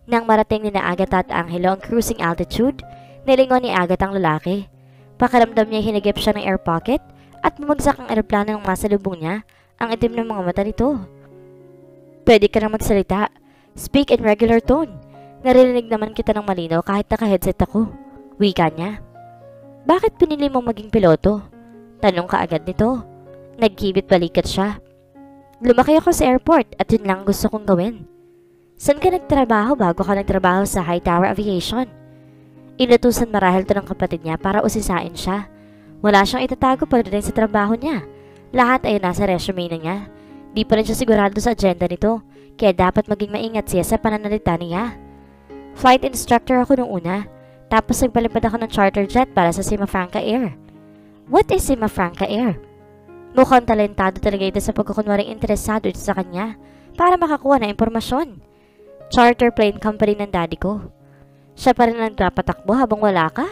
Nang marating ni na Agatha at Angelo ang cruising altitude, nilingon ni Agatha ang lalaki. Pakiramdam niya hinagip siya ng air pocket at bumagsak ang eroplano ng masalubong niya, ang itim ng mga mata nito. Pwede ka na magsalita. Speak in regular tone. Naririnig naman kita ng malinaw kahit naka-headset ako. Wika niya. Bakit pinili mong maging piloto? Tanong ka agad nito. Nagkibit balikat siya. Lumaki ako sa airport at yun lang gusto kong gawin. Saan ka nagtrabaho bago ka nagtrabaho sa Hightower Aviation? Inutusan marahil to ng kapatid niya para usisain siya. Wala siyang itatago pagdating sa trabaho niya. Lahat ay nasa resume na niya. Di pa rin siya sigurado sa agenda nito, kaya dapat maging maingat siya sa pananalita niya. Flight instructor ako nung una, tapos nagpalipad ako ng charter jet para sa Simafranca Air. What is Simafranca Air? Mukhang talentado talaga ito sa pagkukunwaring interesado ito sa kanya para makakuha ng impormasyon. Charter plane company ng daddy ko. Siya pa rin ang nagpapatakbo habang wala ka?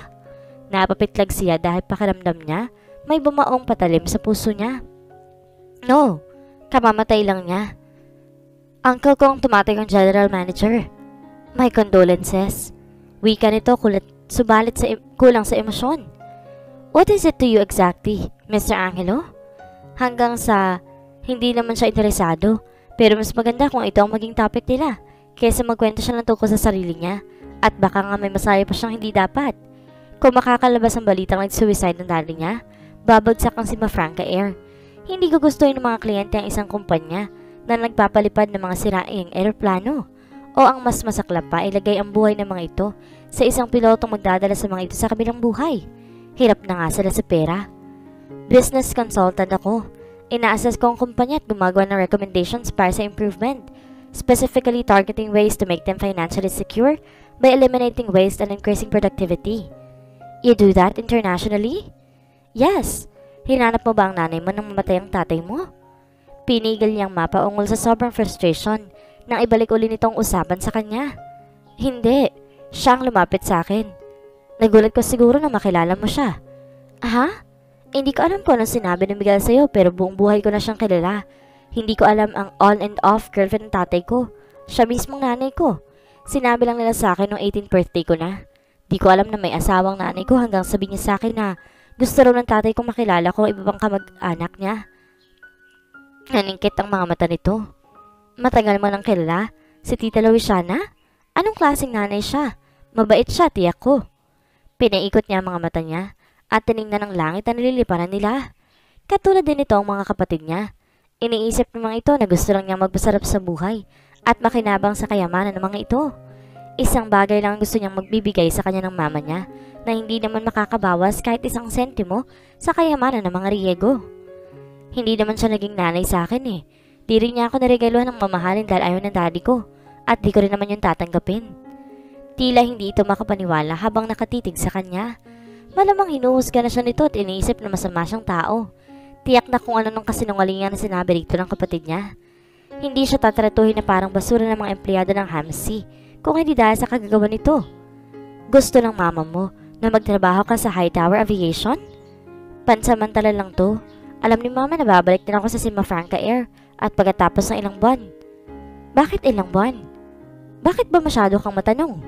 Napapitlag siya dahil pakiramdam niya may bumaong patalim sa puso niya. No, kamamatay lang niya. Uncle kong tumatay ang general manager. My condolences. Wika nito subalit kulang sa emosyon. What is it to you exactly, Mr. Angelo? Hanggang sa hindi naman siya interesado, pero mas maganda kung ito ang maging topic nila kaysa magkwento siya ng tungkol sa sarili niya at baka nga may masaya pa siyang hindi dapat. Kung makakalabas ang balitang nag-suicide ng daddy niya, babagsak ang Simafranca Air. Hindi gugustuhin ng mga kliyente ang isang kumpanya na nagpapalipad ng mga siraing eroplano. O ang mas masaklap pa, ilagay ang buhay ng mga ito sa isang pilotong magdadala sa mga ito sa kabilang buhay. Hirap na nga sila sa pera. Business consultant ako. Ina-assess ko ang kumpanya at gumagawa ng recommendations para sa improvement, specifically targeting ways to make them financially secure by eliminating waste and increasing productivity. You do that internationally? Yes. Hinanap mo ba ang nanay mo nang mamatay ang tatay mo? Pinigil niyang mapaungol sa sobrang frustration nang ibalik uli nitong usapan sa kanya. Hindi. Siya ang lumapit sa akin. Nagulat ko siguro na makilala mo siya. Aha? Hindi ko alam kung anong sinabi ng Miguel sa'yo pero buong buhay ko na siyang kilala. Hindi ko alam ang on and off girlfriend ng tatay ko. Siya mismong nanay ko. Sinabi lang nila sa akin noong 18th birthday ko na. Di ko alam na may asawang nanay ko hanggang sabi niya sa akin na gusto raw ng tatay kong makilala ko iba pang kamag-anak niya. Naningkit ang mga mata nito. Matagal mo nang kilala? Si Tita Louisiana? Anong klaseng nanay siya? Mabait siya, tiyak ko. Pinaikot niya ang mga mata niya at tiningnan ng langit na nililiparan nila. Katulad din ito ang mga kapatid niya. Iniisip ng mga ito na gusto lang niyang magpasarap sa buhay at makinabang sa kayamanan ng mga ito. Isang bagay lang ang gusto niyang magbibigay sa kanya ng mama niya na hindi naman makakabawas kahit isang sentimo sa kayamanan ng mga Riego. Hindi naman siya naging nanay sa akin eh. Di rin niya ako naregaluhan ng mamahalin dahil ayaw ng daddy ko at di ko rin naman yung tatanggapin. Tila hindi ito makapaniwala habang nakatitig sa kanya. Malamang hinuhusga na siya nito at iniisip na masama siyang tao. Tiyak na kung ano nung kasinungalingan na sinabi rito ng kapatid niya. Hindi siya tatratuhin na parang basura ng mga empleyado ng Hamsi kung hindi dahil sa kagagawa nito. Gusto ng mama mo na magtrabaho ka sa Hightower Aviation? Pansamantala lang to. Alam ni mama na babalik din ako sa Simafranca Air at pagkatapos ng ilang buwan. Bakit ilang buwan? Bakit ba masyado kang matanong?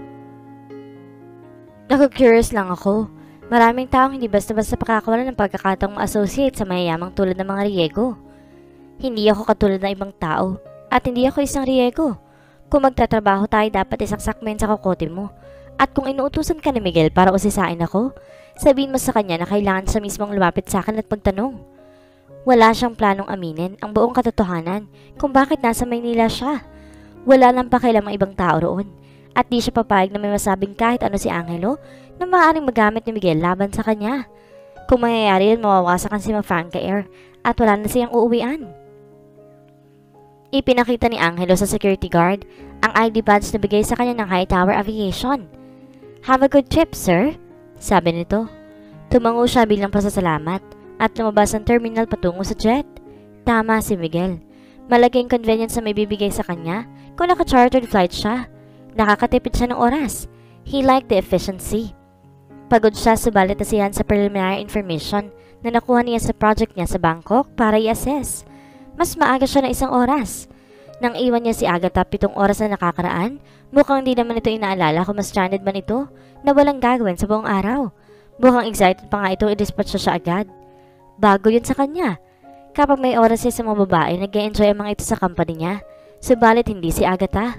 Naku-curious lang ako. Maraming taong hindi basta-basta pakakawalan ng pagkakataong ma-associate sa mayayamang tulad ng mga Riego. Hindi ako katulad ng ibang tao at hindi ako isang Riego. Kung magtatrabaho tayo dapat isaksak mo yun sa kokote mo. At kung inuutusan ka ni Miguel para usisain ako, sabihin mo sa kanya na kailangan siya mismong lumapit sa akin at magtanong. Wala siyang planong aminin ang buong katotohanan kung bakit nasa Maynila siya. Wala nang pakialam ang ibang tao roon. At di siya papayag na may masabing kahit ano si Angelo na maaaring magamit ni Miguel laban sa kanya. Kung mangyayari yun, mawawasak ang Simafranca Air at wala na siyang uuwian. Ipinakita ni Angelo sa security guard ang ID badge na bigay sa kanya ng Hightower Aviation. Have a good trip, sir, sabi nito. Tumango siya bilang pasasalamat at lumabas ang terminal patungo sa jet. Tama si Miguel. Malaking convenience na may bibigay sa kanya kung naka-chartered flight siya. Nakakatipid siya ng oras. He liked the efficiency. Pagod siya subalit nasiyahan sa preliminary information na nakuha niya sa project niya sa Bangkok para i-assess. Mas maaga siya ng isang oras. Nang iwan niya si Agatha 7 oras na nakakaraan, mukhang di naman ito inaalala kung mas stranded man ito na walang gagawin sa buong araw. Mukhang excited pa nga itong i-dispatch siya agad. Bago yun sa kanya. Kapag may oras siya sa mga babae, nag-e-enjoy ang mga ito sa company niya. Subalit hindi si Agatha.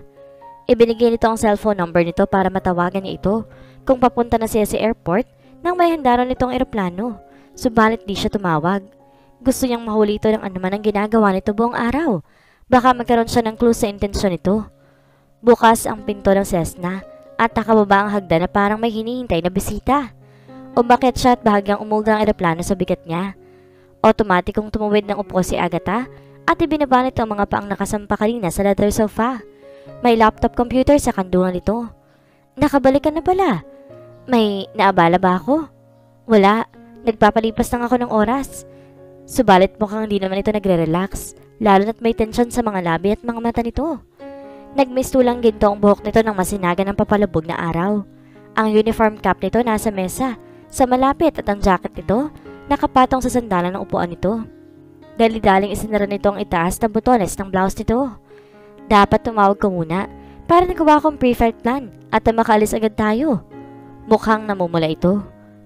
Ibinigay nito ang cellphone number nito para matawagan niya ito kung papunta na siya sa airport nang may handaran nitong eroplano. Subalit di siya tumawag. Gusto niyang mahuli ito ng anuman ang ginagawa nito buong araw. Baka magkaroon siya ng clue sa intensyon nito. Bukas ang pinto ng Cessna at nakababa ang hagdan na parang may hinihintay na bisita. Umakyat siya at bahagyang umuga ang eroplano sa bigat niya. Otomatikong tumuwid ng upo si Agatha at ibinaba nito ang mga paang nakasampa kanina sa leather sofa. May laptop computer sa kandungan nito. Nakabalik ka na pala. May naabala ba ako? Wala. Nagpapalipas lang ako ng oras. Subalit mukhang hindi naman ito nagre-relax. Lalo na't may tensyon sa mga labi at mga mata nito. Nagmistulang ginto ang buhok nito ng masinaga ng papalubog na araw. Ang uniform cap nito nasa mesa, sa malapit at ang jacket nito nakapatong sa sandalan ng upuan nito. Dali-daling isinara nito ang itaas na butones ng blouse nito. Dapat tumawag ko muna para nagawa akong pre-flight plan at makaalis agad tayo. Mukhang namumula ito.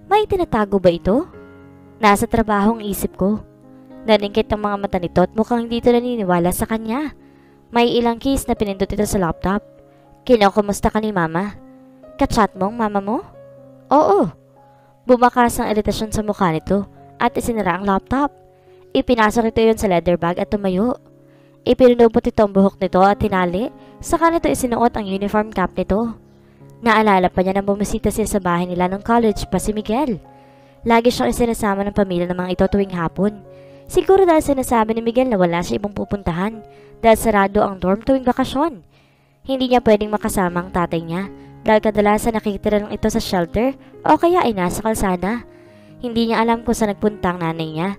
May tinatago ba ito? Nasa trabaho ang isip ko. Naningkit ang mga mata nito at mukhang hindi ito naniniwala sa kanya. May ilang keys na pinindot ito sa laptop. Kinukumusta ka ni mama? Kachat mo ang mama mo? Oo. Bumakas ang iritasyon sa mukha nito at isinara ang laptop. Ipinasok ito yun sa leather bag at tumayo. Ipinunupot ito ang buhok nito at tinali. Saka nito isinuot ang uniform cap nito. Naalala pa niya nang bumisita siya sa bahay nila ng college pa si Miguel. Lagi siyang isinasama ng pamilya ng mga ito tuwing hapon. Siguro dahil sinasabi ni Miguel na wala siya ibang pupuntahan dahil sarado ang dorm tuwing bakasyon. Hindi niya pwedeng makasama ang tatay niya dahil kadalasan nakikitira lang ito sa shelter o kaya ay nasa kalsada. Hindi niya alam kung saan nagpunta ang nanay niya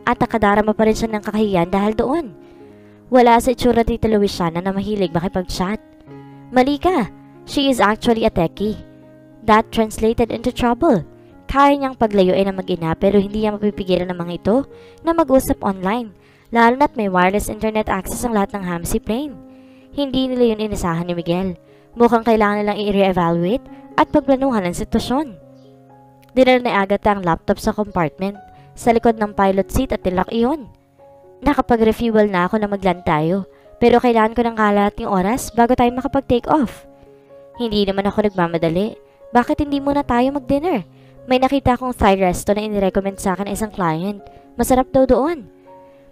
at nakadarama pa rin siya ng kakahiyan dahil doon. Wala sa itsura ni Tita Luisiana na mahilig makipag-chat. Mali ka, she is actually a techie. That translated into trouble. Kaya niyang paglayuin ang mag-ina pero hindi niya mapipigilan ng mga ito na mag-usap online, lalo na't may wireless internet access ang lahat ng Hamsi plane. Hindi nila yun inasahan ni Miguel. Mukhang kailangan nilang i-re-evaluate at pagplanuhan ang sitwasyon. Dinala ni Agatha ang laptop sa compartment, sa likod ng pilot seat at tilak iyon. Nakapag-refuel na ako na mag-land tayo, pero kailangan ko ng kalahating oras bago tayo makapag-take off. Hindi naman ako nagmamadali. Bakit hindi muna tayo mag-dinner? May nakita akong Thai resto na inirecommend sa akin isang client. Masarap daw doon.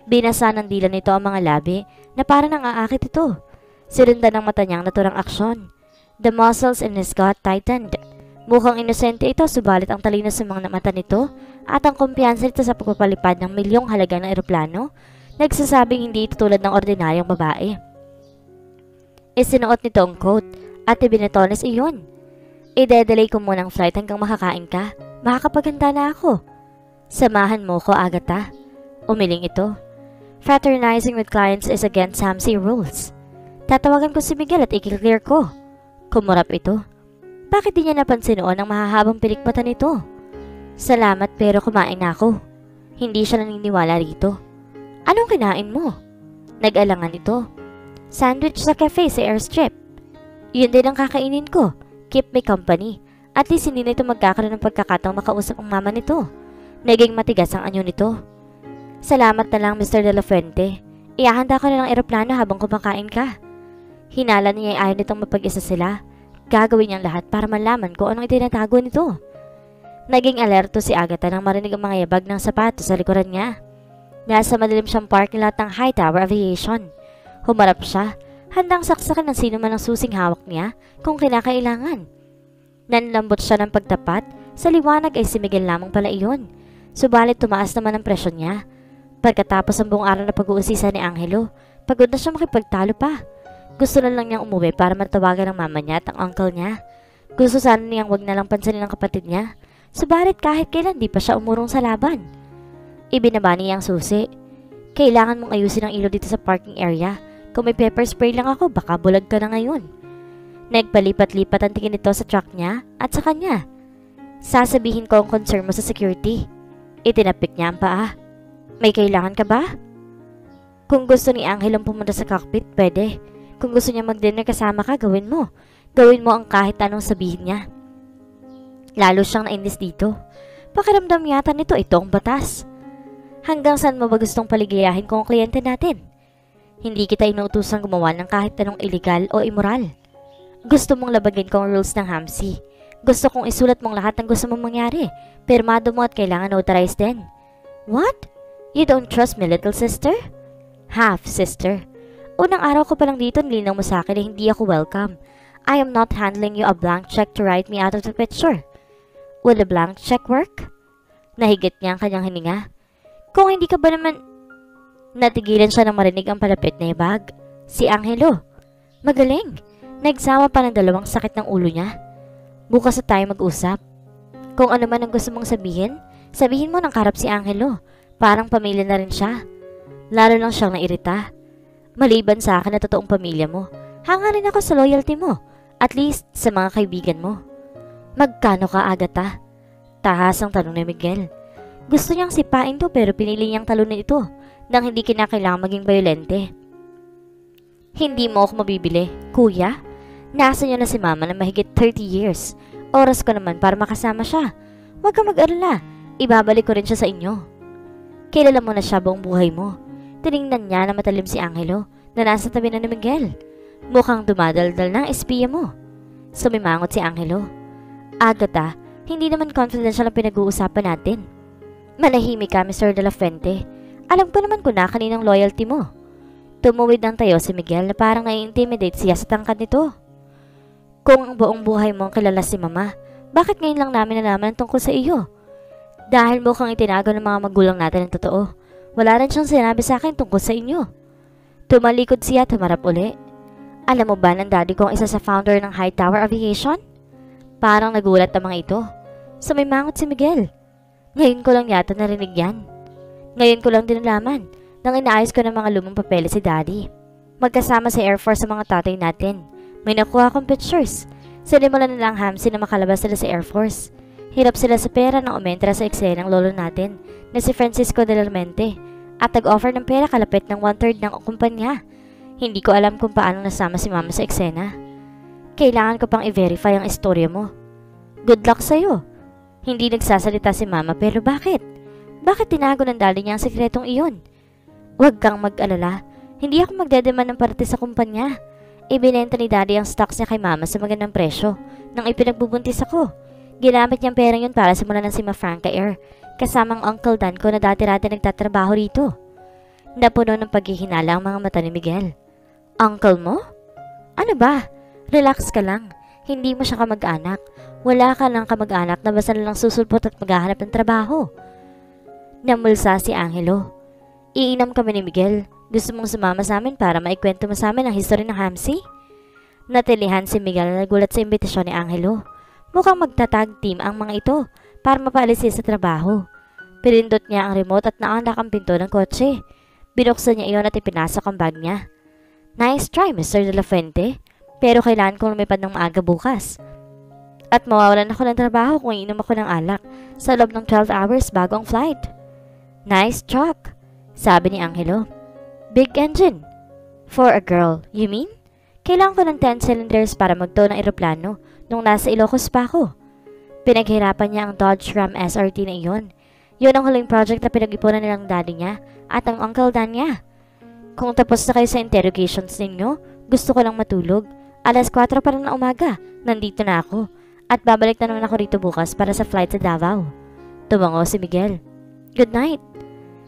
Binasa ng dila nito ang mga labi na parang nang-aakit ito. Sinundan ng mata niyang naturang aksyon. The muscles in his gut tightened. Mukhang inosente ito subalit ang talino sa mga mata nito at ang kumpiyansa nito sa pagpapalipad ng milyong halaga ng eroplano nagsasabing hindi ito tulad ng ordinaryong babae. Isinuot nito ang coat at ibinetones iyon. I-delay ko muna ang flight hanggang makakain ka. Makakapaghanda na ako. Samahan mo ko, Agatha. Umiling ito. Fraternizing with clients is against Hamsi rules. Tatawagan ko si Miguel at i-clear ko. Kumurap ito. Bakit di niya napansin noon ang mahahabang pilikmata nito? Salamat pero kumain na ako. Hindi siya naniniwala rito. Anong kinain mo? Nag-alangan ito. Sandwich sa cafe sa airstrip. Yun din ang kakainin ko. Keep me company. At least hindi na ito magkakaroon ng pagkakataong makausap ang mama nito. Naging matigas ang anyo nito. Salamat na lang Mr. De La Fuente. Iahanda ko na ng eroplano habang kumakain ka. Hinala niya ay ayaw nitong mapag-isa sila. Gagawin niyang lahat para malaman kung anong itinatago nito. Naging alerto si Agatha nang marinig ang mga yabag ng sapatos sa likuran niya. Nasa madilim siyang parking lot ng High Tower Aviation. Humarap siya. Handang saksakan ng sino man ang susing hawak niya kung kinakailangan. Nanlambot siya ng pagtapat, sa liwanag ay si Miguel lamang pala iyon. Subalit tumaas naman ang presyon niya. Pagkatapos ang buong araw na pag-uusisa ni Angelo, pagod na siya makipagtalo pa. Gusto na lang niyang umuwi para matawagan ng mama niya at ang uncle niya. Gusto sana niyang wag na lang pansanin ng kapatid niya. Subalit kahit kailan di pa siya umurong sa laban. Ibinaba niya ang susi. Kailangan mong ayusin ang ilaw dito sa parking area. Kung may pepper spray lang ako, baka bulag ka na ngayon. Nagpalipat-lipat ang tingin nito sa truck niya at sa kanya. Sasabihin ko ang concern mo sa security. Itinapik niya ang paa. May kailangan ka ba? Kung gusto ni Angel ang pumunta sa cockpit, pwede. Kung gusto niya mag-dinner kasama ka, gawin mo. Gawin mo ang kahit anong sabihin niya. Lalo siyang nainis dito. Pakiramdam yata nito ito ang batas. Hanggang saan mo ba gustong paligayahin ko ang kliyente natin? Hindi kita inuutosang gumawa ng kahit anong illegal o immoral. Gusto mong labagin ko ang rules ng Hamsi. Gusto kong isulat mong lahat ng gusto mong mangyari. Pirmado mo at kailangan notarized din. What? You don't trust me, little sister? Half, sister. Unang araw ko pa lang dito, nilinaw mo sa akin na hindi ako welcome. I am not handling you a blank check to write me out of the picture. Will the blank check work? Nahigit niya ang kanyang hininga. Kung hindi ka ba naman... Natigilan siya nang marinig ang palapit na ibag. Si Angelo. Magaling. Nagsama pa ng dalawang sakit ng ulo niya. Bukas na tayo mag-usap. Kung ano man ang gusto mong sabihin, sabihin mo ng karap si Angelo. Parang pamilya na rin siya. Lalo lang siyang nairita. Maliban sa akin na totoong pamilya mo, hanga rin ako sa loyalty mo. At least sa mga kaibigan mo. Magkano ka, Agatha? Tahasang tanong ni Miguel. Gusto niyang sipain to pero pinili niyang talunin ito nang hindi kinakailangang maging bayolente. Hindi mo ako mabibili, kuya. Nasa niyo na si mama na mahigit 30 years. Oras ko naman para makasama siya. Huwag kang mag-alala. Ibabalik ko rin siya sa inyo. Kilala mo na siya buong buhay mo. Tiningnan niya na matalim si Angelo na nasa tabi na ni Miguel. Mukhang dumadaldal ng espiya mo. Sumimangot si Angelo. Agatha, hindi naman confidential ang pinag-uusapan natin. Manahimik ka, Mr. De La Fuente. Alam ko naman kung na kaninang loyalty mo. Tumuwid ng tayo si Miguel na parang nai-intimidate siya sa tangkad nito. Kung ang buong buhay mo ang kilala si Mama, bakit ngayon lang namin nalaman ang tungkol sa iyo? Dahil mukhang itinago ng mga magulang natin ang totoo. Wala rin siyang sinabi sa akin tungkol sa inyo. Tumalikod siya at humarap uli. Alam mo ba ng daddy ko ang isa sa founder ng Hightower Aviation? Parang nagulat ang mga ito. Sumimangot si Miguel. Ngayon ko lang yata narinig yan. Ngayon ko lang din nalaman nang inaayos ko ng mga lumang papeles si daddy. Magkasama sa Air Force sa mga tatay natin. May nakuha akong pictures. Sinimulan nila ang Hamsi na makalabas sila sa Air Force. Hirap sila sa pera nang umentra sa eksena ng lolo natin na si Francisco de la Mente at nag-offer ng pera kalapit ng 1/3 ng kumpanya. Hindi ko alam kung paano nasama si mama sa eksena. Kailangan ko pang i-verify ang istorya mo. Good luck sa'yo. Hindi nagsasalita si mama pero bakit? Bakit tinago ng daddy niya ang sikretong iyon? Huwag kang mag-alala. Hindi ako magdedemand ng parte sa kumpanya. Ibinenta ni daddy ang stocks niya kay mama sa magandang presyo nang ipinagbubuntis ako. Ginamit niyang pera yun para simulan ng si Franca Air kasamang Uncle Dan ko na dati-rati nagtatrabaho rito. Napuno ng paghihinala ang mga mata ni Miguel. Uncle mo? Ano ba? Relax ka lang. Hindi mo siya kamag-anak. Wala ka lang kamag-anak na basta lang susulpot at maghahanap ng trabaho. Namulsa si Angelo. Iinam kami ni Miguel. Gusto mong sumama sa amin para maikwento mo sa amin ang history ng Hamsi? Natilihan si Miguel na nagulat sa imbitasyon ni Angelo. Mukhang magtatag team ang mga ito para mapaalis siya sa trabaho. Pinindot niya ang remote at naandak ang pinto ng kotse. Binuksan niya iyon at ipinasok ang bag niya. Nice try, Mr. De La Fuente. Pero kailangan kong lumipad ng maaga bukas. At mawawalan ako ng trabaho kung iinom ako ng alak sa loob ng 12 hours bago ang flight. Nice truck, sabi ni Angelo. Big engine. For a girl, you mean? Kailangan ko ng 10 cylinders para magtow ng eroplano nung nasa Ilocos pa ako. Pinaghirapan niya ang Dodge Ram SRT na iyon. Yun ang huling project na pinag-ipunan nilang daddy niya at ang Uncle Dan niya. Kung tapos na kayo sa interrogations ninyo, gusto ko lang matulog. 4:00 pa lang na umaga, nandito na ako. At babalik na naman ako rito bukas para sa flight sa Davao. Tumango si Miguel. Good night.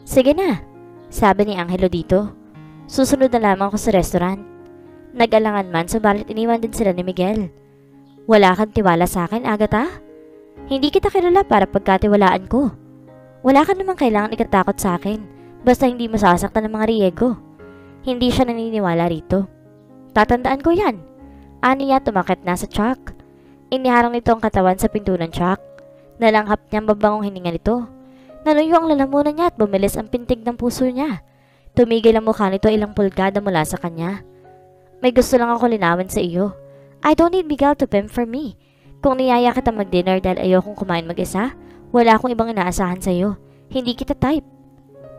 Sige na, sabi ni Angelo dito. Susunod na lamang ako sa restaurant. Nag-alangan man, subalit iniwan din sila ni Miguel. Wala kang tiwala sa akin, Agatha? Hindi kita kilala para pagkatiwalaan ko. Wala ka namang kailangan ikatakot sa akin, basta hindi masasaktan ng mga Riego. Hindi siya naniniwala rito. Tatandaan ko yan. Aniya tumakit na sa truck. Iniharang nito ang katawan sa pinto ng truck. Nalanghap niya ang babangong hininga nito. Nanuyo ang lalamunan niya at bumilis ang pintig ng puso niya. Tumigil ang mukha nito ilang pulgada mula sa kanya. May gusto lang ako linawin sa iyo. I don't need Miguel to pimp for me. Kung niyaya kita mag-dinner dahil ayokong kumain mag-isa, wala akong ibang inaasahan sa iyo. Hindi kita type.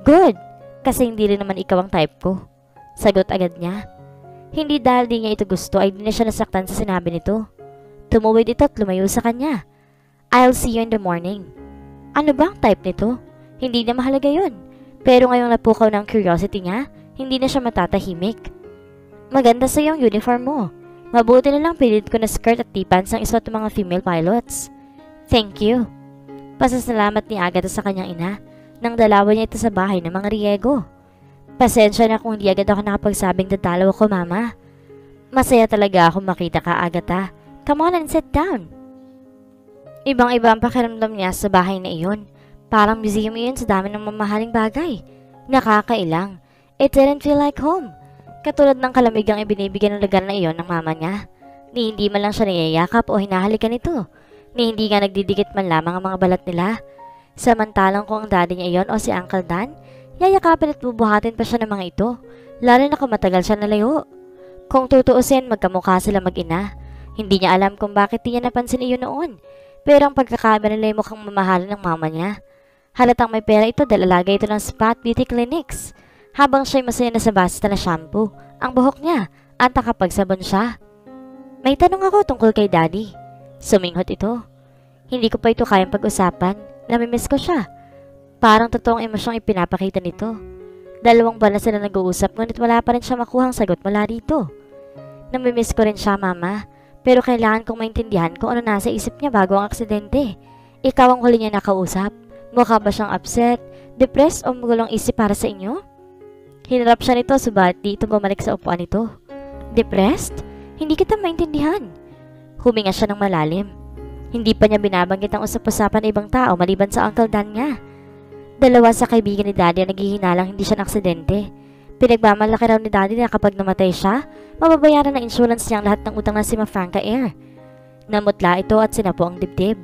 Good. Kasi hindi rin naman ikaw ang type ko. Sagot agad niya. Hindi dahil di niya ito gusto ay di na siya nasaktan sa sinabi nito. Tumuwid ito at lumayo sa kanya. I'll see you in the morning. Ano ba ang type nito? Hindi na mahalaga yun. Pero ngayong napukaw ng curiosity niya, hindi na siya matatahimik. Maganda sa iyong uniform mo. Mabuti na lang pilit ko na skirt at t-pants ang isuot ng mga female pilots. Thank you. Pasasalamat ni Agatha sa kanyang ina nang dalawa niya ito sa bahay ng mga Riego. Pasensya na kung hindi agad ako nakapagsabing dadalaw ako, Mama. Masaya talaga ako makita ka, Agatha. Come on and sit down. Ibang-iba ang pakiramdam niya sa bahay na iyon. Parang museum iyon sa dami ng mamahaling bagay. Nakakailang. It didn't feel like home. Katulad ng kalamigang ibinibigay ng lugar na iyon ng mama niya. Ni hindi man lang siya niyayakap o hinahalikan nito. Ni hindi nga nagdidikit man lamang ang mga balat nila. Samantalang kung ang daddy niya iyon o si Uncle Dan, yayakapin at bubuhatin pa siya ng mga ito. Lalo na kung matagal siya nalayo. Kung tutuusin, magkamukha sila mag-ina. Hindi niya alam kung bakit di niya napansin iyon noon. Pero ang pagkakamera nila ay mukhang mamahalin ng mama niya. Halatang may pera ito dahil alaga ito ng Spot Beauty Clinics. Habang siya'y masaya na sa basta na shampoo, ang buhok niya at nakapagsabon siya. May tanong ako tungkol kay Daddy. Suminghot ito. Hindi ko pa ito kayang pag-usapan. Namimiss ko siya. Parang totoong emosyong ipinapakita nito. 2 buwan na sila nag-uusap ngunit wala pa rin siya makuhang sagot mula dito. Namimiss ko rin siya, Mama. Pero kailangan kong maintindihan kung ano nasa isip niya bago ang aksidente. Ikaw ang huli niya nakausap. Mukha ba siyang upset, depressed o magulong isip para sa inyo? Hinarap siya nito subalit di ito bumalik sa upuan nito. Depressed? Hindi kita maintindihan. Huminga siya ng malalim. Hindi pa niya binabanggit ang usap-usapan ng ibang tao maliban sa Uncle Dan niya. 2 sa kaibigan ni Daddy ang naghihinalang hindi siya naksidente. Pinagmamalaki raw ni Daddy na kapag namatay siya, mababayaran ng insurance niya ang lahat ng utang na si Franca Air. Namutla ito at sinapo ang dibdib.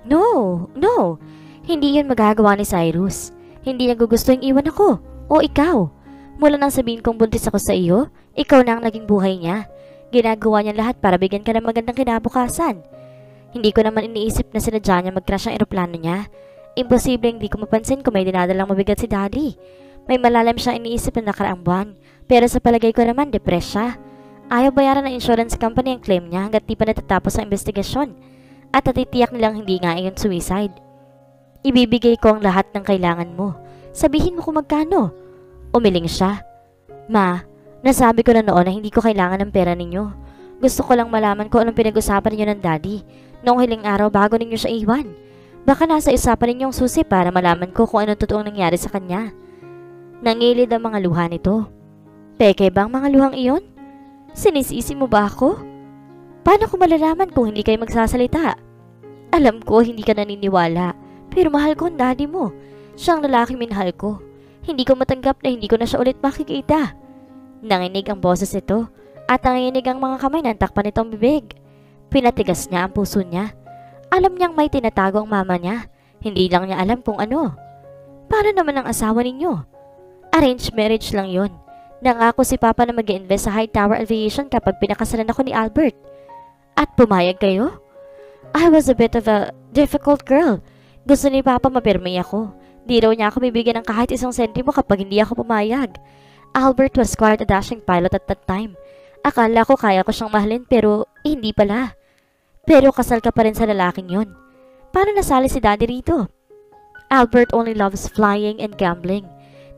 No! Hindi yun magagawa ni Cyrus. Hindi niya gugustuhin iwan ako. O ikaw. Mula nang sabihin kong buntis ako sa iyo, ikaw na ang naging buhay niya. Ginagawa niya lahat para bigyan ka ng magandang kinabukasan. Hindi ko naman iniisip na sinadya niya mag-crash ang eroplano niya. Imposible hindi ko mapansin kung may dinadalang mabigat si Daddy. May malalim siyang iniisip na nakaraang buwan. Pero sa palagay ko naman, depressed siya. Ayaw bayaran ng insurance company ang claim niya hanggat di pa natatapos ang investigasyon. At natitiyak nilang hindi nga iyon suicide. Ibibigay ko ang lahat ng kailangan mo. Sabihin mo kung magkano. Umiling siya. Ma, nasabi ko na noon na hindi ko kailangan ng pera ninyo. Gusto ko lang malaman kung anong pinag-usapan ninyo ng Daddy noong hiling araw bago ninyo siya iwan. Baka nasa usapan ninyong susi para malaman ko kung anong totoong nangyari sa kanya. Nangilid ang mga luha nito. Peke ba ang mga luhang iyon? Sinisisi mo ba ako? Paano ko malalaman kung hindi kayo magsasalita? Alam ko hindi ka naniniwala, pero mahal ko ang Daddy mo. Siyang lalaking minahal ko. Hindi ko matanggap na hindi ko na siya ulit makikita. Nanginig ang boses ito at nanginig ang mga kamay na takpan nitong bibig. Pinatigas niya ang puso niya. Alam niyang may tinatago ang mama niya. Hindi lang niya alam kung ano. Paano naman ang asawa ninyo? Arranged marriage lang yun. Nangako si Papa na mag-invest sa Hightower Aviation kapag pinakasalan ako ni Albert. At pumayag kayo? I was a bit of a difficult girl. Gusto ni Papa mapirmi ako. Di raw niya ako bibigyan ng kahit 1 sentimo kapag hindi ako pumayag. Albert was quite a dashing pilot at that time. Akala ko kaya ko siyang mahalin pero hindi pala. Pero kasal ka pa rin sa lalaking yon. Paano nasali si Daddy rito? Albert only loves flying and gambling.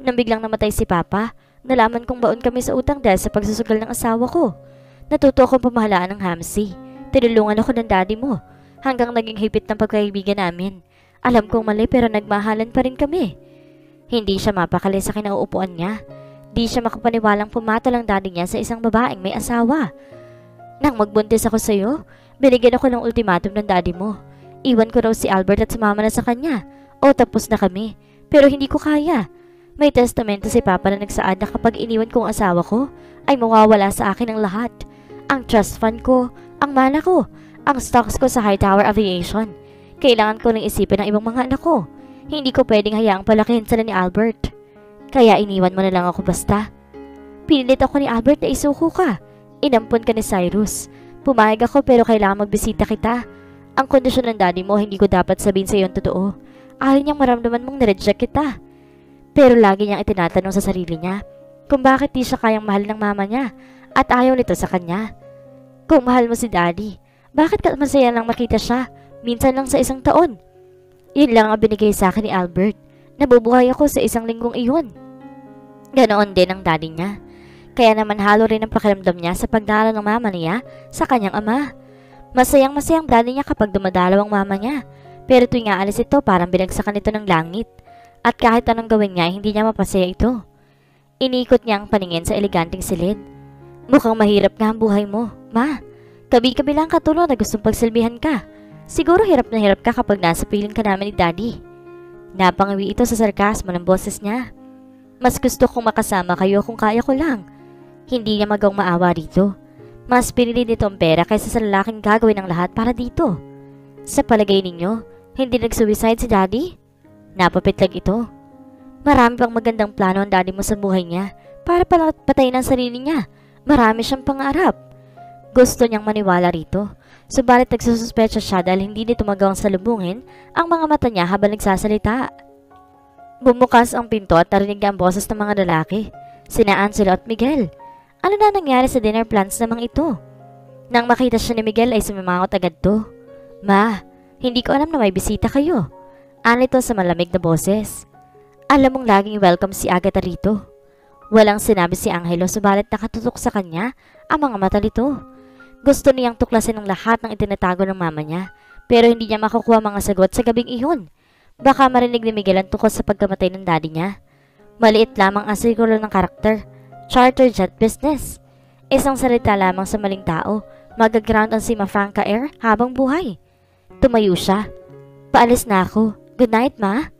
Nang biglang namatay si Papa, nalaman kong baon kami sa utang dahil sa pagsusugal ng asawa ko. Natuto akong pamahalaan ng Hamsi. Tinulungan ako ng Daddy mo hanggang naging hipit ng pagkaibigan namin. Alam kong mali pero nagmahalan pa rin kami. Hindi siya mapakali sa kinauupuan niya. Di siya makapaniwalang pumatol ang Daddy niya sa isang babaeng may asawa. Nang magbuntis ako sa iyo, binigyan ako ng ultimatum ng Daddy mo. Iwan ko raw si Albert at sumama na sa kanya. O tapos na kami. Pero hindi ko kaya. May testamento si Papa na nagsaad na kapag iniwan ko ang asawa ko, ay mawawala sa akin ang lahat. Ang trust fund ko, ang mana ko, ang stocks ko sa Hightower Aviation. Kailangan ko nang isipin ang ibang mga anak ko. Hindi ko pwedeng hayaang palakihin sila ni Albert. Kaya iniwan mo na lang ako basta. Pinilit ako ni Albert na isuko ka. Inampun ka ni Cyrus. Pumayag ako pero kailangan magbisita kita. Ang kondisyon ng Daddy mo hindi ko dapat sabihin sa iyo ang totoo. Ayaw niyang maramdaman mong nireject kita. Pero lagi niyang itinatanong sa sarili niya kung bakit di siya kayang mahal ng mama niya at ayaw nito sa kanya. Kung mahal mo si Daddy, bakit ka masaya lang makita siya minsan lang sa isang taon? Yun lang ang binigay sa akin ni Albert. Nabubuhay ako sa isang linggong iyon. Ganoon din ang daddy niya. Kaya naman halo rin ang pakiramdam niya sa pagdalaw ng mama niya sa kanyang ama. Masayang-masayang daddy niya kapag dumadalaw ang mama niya. Pero tuwing aalis ito parang binagsakan ito ng langit. At kahit anong gawin niya, hindi niya mapasaya ito. Inikot niya ang paningin sa eleganteng silid. Mukhang mahirap nga ang buhay mo, ma. Kabi-kabi lang katulong na gustong pagsilbihan ka. Siguro hirap na hirap ka kapag nasa piling ka namin ni Daddy. Napangawi ito sa sarkasmo ng boses niya. Mas gusto kong makasama kayo kung kaya ko lang. Hindi niya magawang maawa dito. Mas pinili nito ang pera kaysa sa lalaking gagawin ng lahat para dito. Sa palagay ninyo, hindi nag-suicide si Daddy? Napapitlag ito. Marami pang magandang plano ang daddy mo sa buhay niya para patayin ang sarili niya. Marami siyang pangarap. Gusto niyang maniwala rito. Subalit nagsususpecha siya dahil hindi nito magawang salubungin ang mga mata niya habang nagsasalita. Bumukas ang pinto at narinig ang boses ng mga lalaki. Sina Angelo at Miguel. Ano na nangyari sa dinner plans namang ito? Nang makita siya ni Miguel ay sumimangot agad to. Ma, hindi ko alam na may bisita kayo. Ano ito sa malamig na boses. Alam mong laging welcome si Agatha rito. Walang sinabi si Angelo subalit nakatutok sa kanya ang mga mata nito. Gusto niyang tuklasin ang lahat ng itinatago ng mama niya pero hindi niya makukuha mga sagot sa gabing iyon. Baka marinig ni Miguel ang tukos sa pagkamatay ng daddy niya. Maliit lamang ang siguro ng karakter. Charter jet business. Isang salita lamang sa maling tao. Magaground ang si Franca Air habang buhay. Tumayo siya. Paalis na ako. Good night, ma.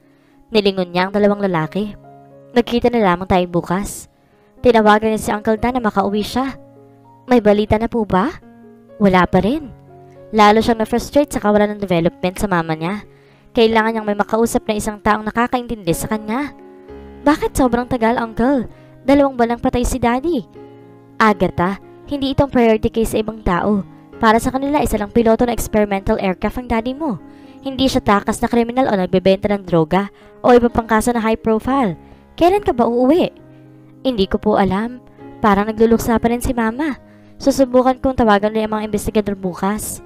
Nilingon niya ang dalawang lalaki. Nagkita na lamang tayo bukas. Tinawagan niya si Uncle Dan na makauwi siya. May balita na po ba? Wala pa rin. Lalo siyang na-frustrate sa kawalan ng development sa mama niya. Kailangan niyang may makausap na isang taong nakakaintindi sa kanya. Bakit sobrang tagal, Uncle? 2 buwan lang patay si Daddy. Agatha, hindi itong priority case sa ibang tao. Para sa kanila, isa lang piloto na experimental aircraft ang daddy mo. Hindi siya takas na kriminal o nagbebenta ng droga o iba pang kaso na high profile. Kailan ka ba uuwi? Hindi ko po alam. Parang nagluluksa pa rin si mama. Susubukan kong tawagan ulit ang mga investigador bukas.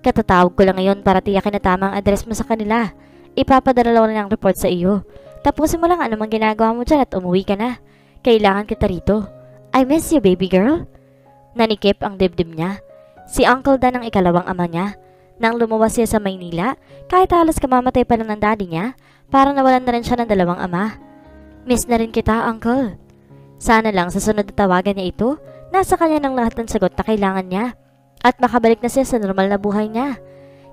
Katatawag ko lang ngayon para tiyakin na tama ang address mo sa kanila. Ipapadala lang ng report sa iyo. Tapusin mo lang anumang ginagawa mo dyan at umuwi ka na. Kailangan kita rito. I miss you, baby girl. Nanikip ang dibdib niya. Si Uncle Dan ang ikalawang ama niya. Nang lumuwas siya sa Maynila, kahit halos kamamatay pa lang ng daddy niya, parang nawalan na rin siya ng 2 ama. Miss na rin kita, Uncle. Sana lang sa sunod na tawagan niya ito, nasa kanya ng lahat ng sagot na kailangan niya. At makabalik na siya sa normal na buhay niya.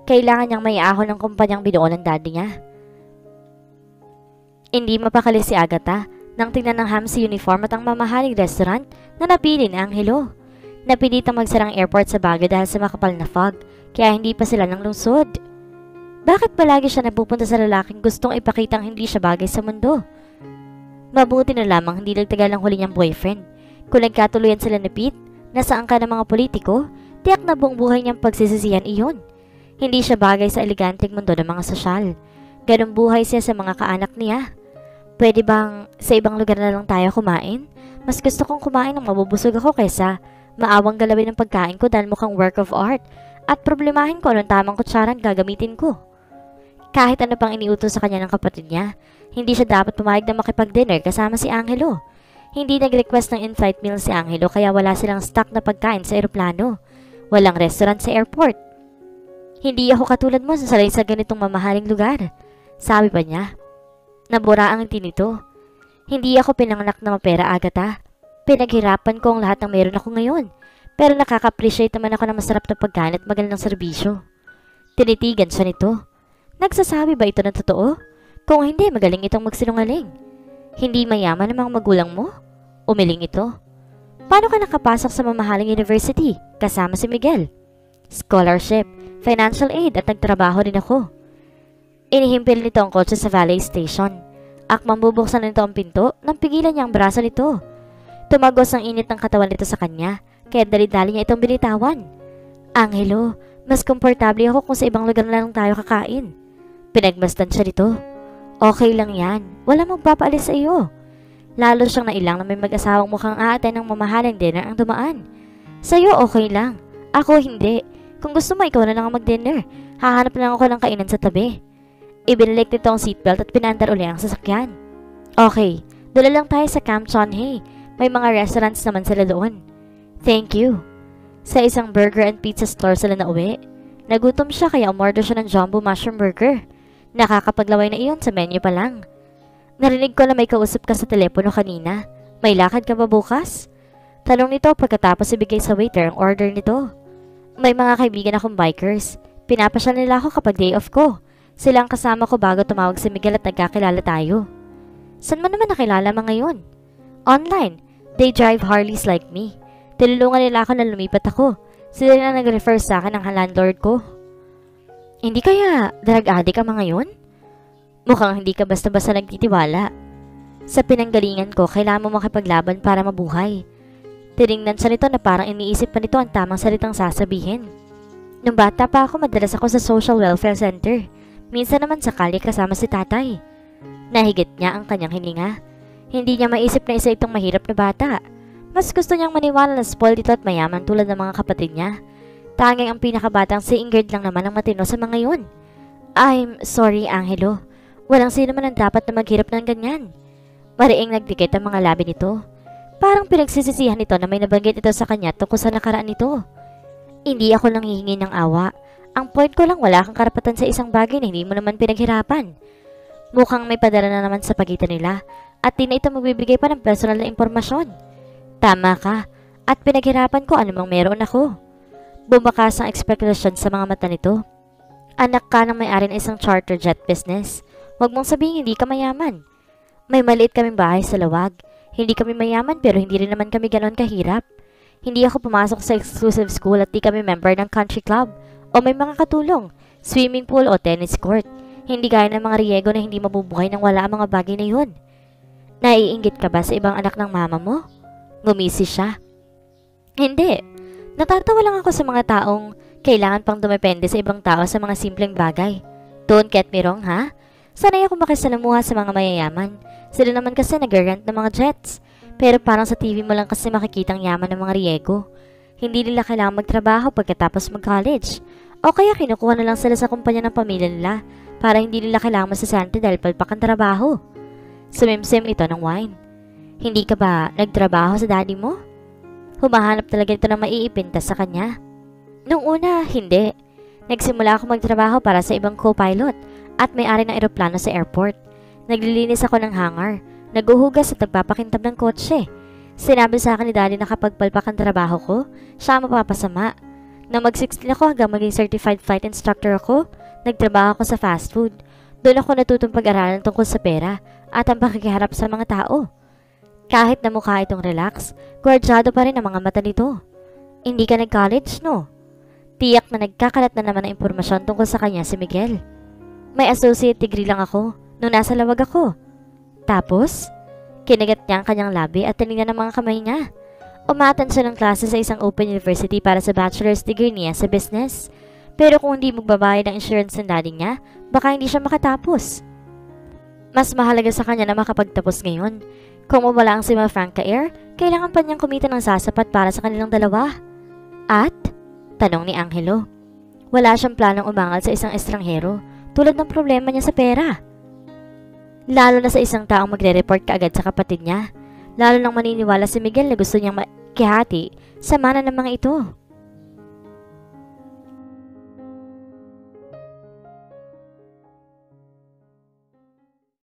Kailangan niyang maiahon ng kumpanyang binuo ng daddy niya. Hindi mapakali si Agatha nang tingnan ng ham si uniform at ang mamahaling restaurant na napili ni Angelo. Napilitang magsarang airport sa Baguio dahil sa makapal na fog, kaya hindi pa sila nang lungsod. Bakit palagi siya napupunta sa lalaking gustong ipakitang hindi siya bagay sa mundo? Mabuti na lamang hindi nagtagal ang huli niyang boyfriend. Kung nagkatuluyan sila ni Pete, nasaan ka ng mga politiko, tiyak na buong buhay niyang pagsisisihan iyon. Hindi siya bagay sa eleganteng mundo ng mga sosyal. Ganong buhay siya sa mga kaanak niya. Pwede bang sa ibang lugar na lang tayo kumain? Mas gusto kong kumain ng mabubusog ako kaysa maawang galawin ng pagkain ko dahil mukhang work of art at problemahin ko anong tamang kutsarang gagamitin ko. Kahit ano pang iniutos sa kanya ng kapatid niya, hindi siya dapat pumayag na makipag-dinner kasama si Angelo. Hindi nag-request ng in-flight meal si Angelo kaya wala silang stock na pagkain sa eroplano. Walang restaurant sa airport. Hindi ako katulad mo sa sanay sa ganitong mamahaling lugar, sabi pa niya. Nabura ang ngiti nito. Hindi ako pinanganak na mapera, Agatha. Pinaghirapan ko ang lahat ng meron ako ngayon. Pero nakaka-appreciate naman ako ng masarap na pagkain at magandang serbisyo. Tinitigan siya nito. Nagsasabi ba ito ng totoo? Kung hindi, magaling itong magsinungaling. Hindi mayaman ang mga magulang mo? Umiling ito. Paano ka nakapasok sa mamahaling university kasama si Miguel? Scholarship, financial aid at nagtrabaho din ako. Inihimpil nito ang kotse sa valet station. Akmang bubuksan nito ang pinto nang pigilan niya ang braso nito. Tumagos ang init ng katawan nito sa kanya, kaya dali-dali niya itong binitawan. Angelo, mas komportable ako kung sa ibang lugar na lang tayo kakain. Pinagmasdan siya nito. Okay lang yan. Wala magpapaalis sa iyo. Lalo siyang nailang na may mag-asawang mukhang aaten ng mamahaling dinner ang dumaan. Sa'yo okay lang. Ako hindi. Kung gusto mo, ikaw na lang ang mag-dinner. Hahanap lang ako ng kainan sa tabi. Ibinalik nito ang seatbelt at pinandar uli ang sasakyan. Okay, dala lang tayo sa Camp Chonhae. May mga restaurants naman sila doon. Thank you. Sa isang burger and pizza store sila nauwi. Nagutom siya kaya umorder siya ng jumbo mushroom burger. Nakakapaglaway na iyon sa menu pa lang. Narinig ko na may kausap ka sa telepono kanina. May lakad ka ba bukas? Tanong nito pagkatapos ibigay sa waiter ang order nito. May mga kaibigan akong bikers. Pinapasyal nila ako kapag day off ko. Sila ang kasama ko bago tumawag si Miguel at nagkakilala tayo. Saan mo naman nakilala mga yun? Online. They drive Harleys like me. Tinulungan nila ako na lumipat ako. Sila na nag-refer sa akin ng landlord ko. Hindi kaya drug addict ang mga yun? Mukhang hindi ka basta-basta nagtitiwala. Sa pinanggalingan ko, kailangan mo makipaglaban para mabuhay. Tinignan siya nito na parang iniisip pa nito ang tamang salitang sasabihin. Nung bata pa ako, madalas ako sa social welfare center. Minsan naman sakali kasama si tatay. Nahigit niya ang kanyang hininga. Hindi niya maisip na isa itong mahirap na bata. Mas gusto niyang maniwala na spoiled ito at mayaman tulad ng mga kapatid niya. Tanging ang pinakabatang si Ingrid lang naman ang matino sa mga yun. I'm sorry, Angelo. Walang sino man ang dapat na maghirap ng ganyan. Mariing nagdikit ang mga labi nito. Parang pinagsisisihan nito na may nabanggit ito sa kanya tungkol sa nakaraan nito. Hindi ako nang hihingi ng awa. Ang point ko lang wala kang karapatan sa isang bagay na hindi mo naman pinaghirapan. Mukhang may padala na naman sa pagitan nila at di na ito magbibigay pa ng personal na impormasyon. Tama ka at pinaghirapan ko anumang meron ako. Bumakas ang expectation sa mga mata nito. Anak ka ng may-ari ng isang charter jet business. Huwag mong sabihin hindi ka mayaman. May maliit kaming bahay sa Lawag. Hindi kami mayaman pero hindi rin naman kami ganon kahirap. Hindi ako pumasok sa exclusive school at di kami member ng country club o may mga katulong, swimming pool o tennis court. Hindi gaya ng mga Riego na hindi mabubuhay nang wala ang mga bagay na yun. Naiinggit ka ba sa ibang anak ng mama mo? Ngumisi siya. Hindi. Natatawa lang ako sa mga taong kailangan pang dumepende sa ibang tao sa mga simpleng bagay. Don't get me wrong, ha? Sanay ako makisalamuha sa mga mayayaman. Sila naman kasi nag-rent ng mga jets. Pero parang sa TV mo lang kasi makikitang yaman ng mga Riego. Hindi nila kailangan magtrabaho pagkatapos mag-college. O kaya kinukuha na lang sila sa kumpanya ng pamilya nila para hindi nila kailangan masasante dahil palpak ang trabaho. Sumimsim ito ng wine. Hindi ka ba nagtrabaho sa daddy mo? Humahanap talaga ito ng maiipintas sa kanya. Nung una, hindi. Nagsimula ako magtrabaho para sa ibang co-pilot at may-ari ng eroplano sa airport. Naglilinis ako ng hangar, naguhugas at nagpapakintab ng kotse. Sinabi sa akin ni daddy na kapag palpak ang trabaho ko, siya ang mapapasama. Nang mag-16 ako hanggang maging certified flight instructor ako, nagtrabaho ako sa fast food. Doon ako natutong pag-aralan tungkol sa pera at ang pakikiharap sa mga tao. Kahit na mukha itong relax, gwardyado pa rin ang mga mata nito. Hindi ka nag-college, no? Tiyak na nagkakalat na naman ang impormasyon tungkol sa kanya si Miguel. May associate degree lang ako nung nasa Lawag ako. Tapos, kinagat niya ang kanyang labi at tinignan ang mga kamay niya. Umatan siya ng klase sa isang open university para sa bachelor's degree niya sa business. Pero kung hindi magbabayad ng insurance ng daddy niya, baka hindi siya makatapos. Mas mahalaga sa kanya na makapagtapos ngayon. Kung mawala ang si Franca Air, kailangan pa niyang kumita ng sasapat para sa kanilang dalawa. At? Tanong ni Angelo. Wala siyang planong umangal sa isang estranghero tulad ng problema niya sa pera. Lalo na sa isang taong magre-report kaagad sa kapatid niya. Lalo nang maniniwala si Miguel na gusto niyang makihati sa mana ng mga ito.